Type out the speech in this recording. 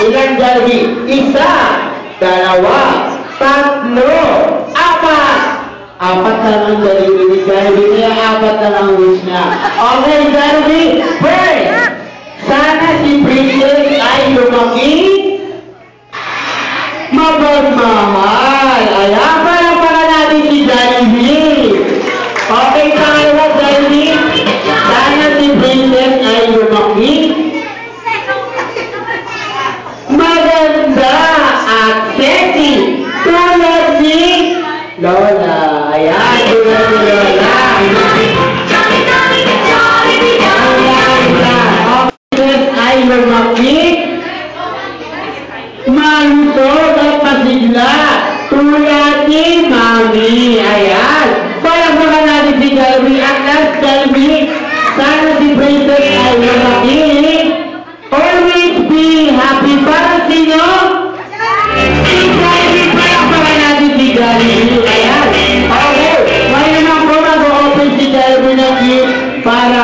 Ilang Jollibee? Isa, dalawa, tatlo, apat. Apat na lang Jollibee ni Jollibee, kaya apat na lang wish niya. Okay, Jollibee, first, sana si Princess ay lumaki mapagmahal. Ayan, pala natin si Jollibee. Okay, pangalawa, Jollibee, sana si Princess ay lumaki maganda at sexy tulad ni Lola. Ayan, tulad ni Lola. Okay, ay lumaki malusog at masigla tulad ni Mami. Ayan, palagpakan natin si Jollibee. At last, Jollibee, sana si Princess ay lumaki always be happy para sa inyo. Si Jollibee, palagpakan natin si Jollibee. Ayan, okay, ngayon naman po mag-open si Jollibee ng gift para